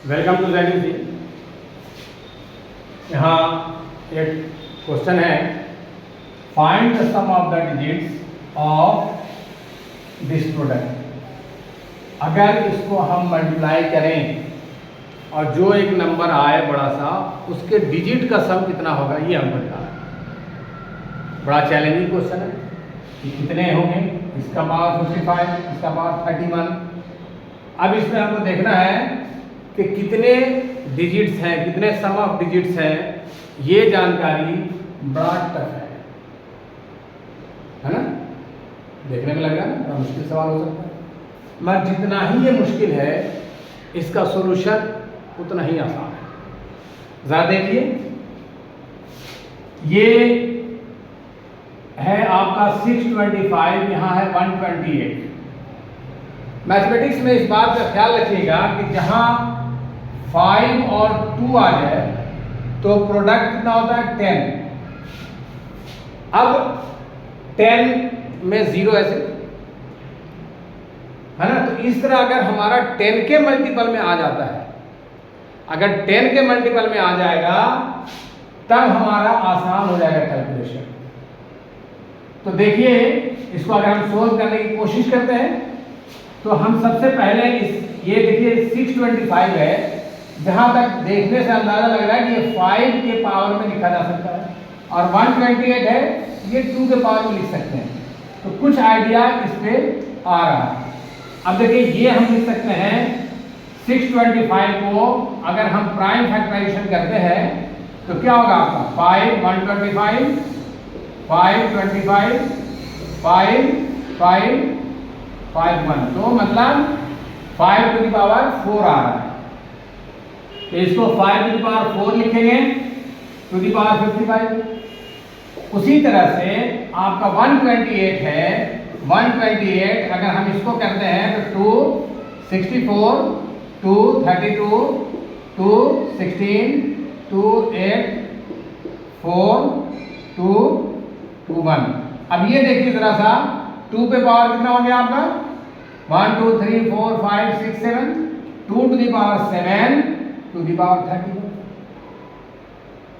Welcome to जैनिंग जी। यहाँ एक question है, find the sum of the digits of this product. अगर इसको हम मल्टीप्लाई करें और जो एक नंबर आए बड़ा सा, उसके डिजिट का सम कितना होगा, ये हमको निकालना है। बड़ा चैलेंजिंग क्वेश्चन है कि कितने होंगे, इसका पावर 55, इसका पावर 31। अब इसमें हमको देखना है कि कितने डिजिट्स हैं, कितने सम ऑफ डिजिट्स हैं। ये जानकारी बड़ा टफ है ना। देखने में लग रहा है ना बड़ा मुश्किल सवाल हो सकता है, मगर जितना ही ये मुश्किल है इसका सॉल्यूशन उतना ही आसान है। जरा देखिए, ये है आपका 625, यहाँ है 128। मैथमेटिक्स में इस बात का ख्याल रखिएगा कि जहां 5 और 2 आ जाए तो प्रोडक्ट कितना होता है 10। अब 10 में 0 ऐसे है ना, तो इस तरह अगर हमारा 10 के मल्टीपल में आ जाता है, अगर 10 के मल्टीपल में आ जाएगा तब हमारा आसान हो जाएगा कैलकुलेशन। तो देखिए, इसको अगर हम सोल्व करने की कोशिश करते हैं तो हम सबसे पहले ये देखिए 625 है, जहां तक देखने से अंदाजा लग रहा है कि ये 5 के पावर में लिखा जा सकता है, और 128 है, ये 2 के पावर में लिख सकते हैं। तो कुछ आइडिया इस पे आ रहा है। अब देखिए, ये हम लिख सकते हैं 625 को अगर हम प्राइम फैक्टराइजेशन करते हैं तो क्या होगा आपका 5 125 525 5 5 5 1, तो मतलब 5 टू द पावर 4 आ रहा है। तो इसको 5 टू द पावर 4 लिखेंगे टू द पावर 55। उसी तरह से आपका 128 है, 128 अगर हम इसको करते हैं तो 2 64 2 32 2 16 2 8 4 2 2 1। अब ये देखिए जरा सा, 2 पे पावर कितना हो गया आपका 1 2 3 4 5 6 7, 2 to the power 7 to the power 31।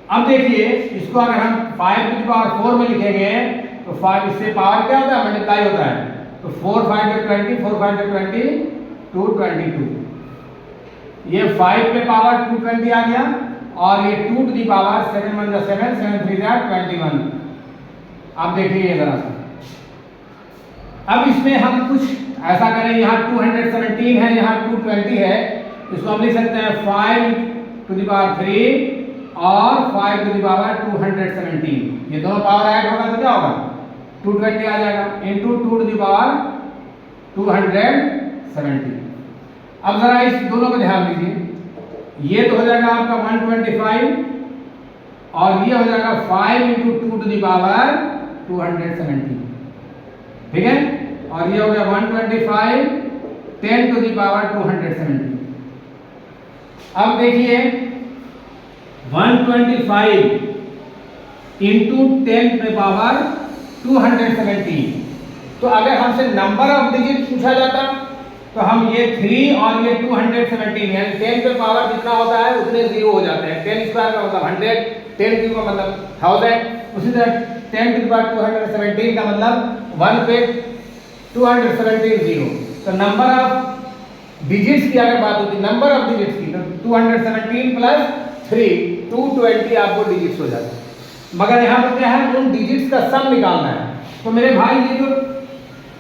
अब देखिए, इसको अगर हम 5 टू द पावर 4 में लिखेंगे तो 5 इससे पावर क्या होता है, मल्टीप्लाई होता है। तो 4 5 जो 20, 4 5 जो 20, 222। ये 5 पे पावर 220 आ गया, और ये 2 टू द पावर 7 1 जा 7 7 3 जा 21। अब देखिए ये जरा सा, अब इसमें हम कुछ ऐसा करें, यहाँ 217 है, यहाँ 220 है, इसको हम लिख सकते हैं 5 टू द पावर 3 और 5 टू द पावर 217। ये दोनों पावर ऐड होगा तो क्या होगा 220 आ जाएगा, इंटू 2 टू द पावर 217। अब जरा इस दोनों को ध्यान दीजिए, ये तो हो जाएगा आपका 125 और ये हो जाएगा 5 इंटू 2 टू द पावर 217, ठीक है। और ये हो गया 125 10 टू द पावर 217। अब देखिए 125 इंटू 10 पे पावर 217। तो अगर हमसे नंबर ऑफ डिजिट पूछा जाता तो हम ये 3 और ये 217 यानी 10 पे पावर जितना होता है उतने 0 हो जाते हैं। 10 स्क्वायर का मतलब 100, 10 क्यूब का मतलब 1000। उसी तरह 10 टू द पावर 217 का मतलब 1 पे 217 0। तो नंबर ऑफ डिजिट्स की अगर बात होती, नंबर ऑफ डिजिट्स की, तो 217 प्लस 3 220 आपको डिजिट्स हो जाते हैं। मगर यहाँ पर क्या है, उन डिजिट्स का सम निकालना है। तो मेरे भाई ये जो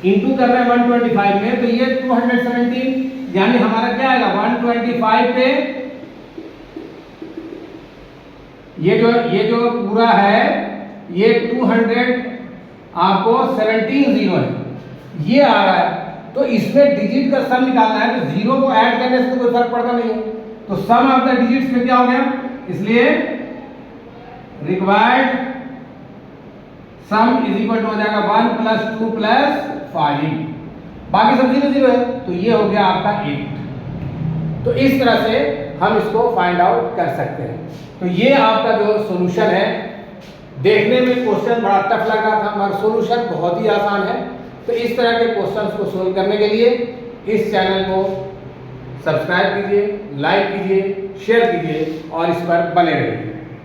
इंटू कर रहे हैं 125 में, तो ये 217 यानी हमारा क्या आएगा 125 पे ये जो पूरा है ये 200 आपको 17 0 है, ये आ रहा है। तो इसमें डिजिट का सम निकालना है, तो 0 को ऐड करने से तो कोई फर्क पड़ता नहीं है। तो सम ऑफ द डिजिट्स में क्या हो गया, इसलिए required sum is equal to हो जाएगा 1 प्लस 2 प्लस 5, बाकी सब 0 0 है, तो ये हो गया आपका 8। तो इस तरह से हम इसको फाइंड आउट कर सकते हैं। तो ये आपका जो सॉल्यूशन है, देखने में क्वेश्चन बड़ा टफ लग रहा था मगर सॉल्यूशन बहुत ही आसान है। तो इस तरह के क्वेश्चंस को सोल्व करने के लिए इस चैनल को सब्सक्राइब कीजिए, लाइक कीजिए, शेयर कीजिए और इस पर बने रहिए।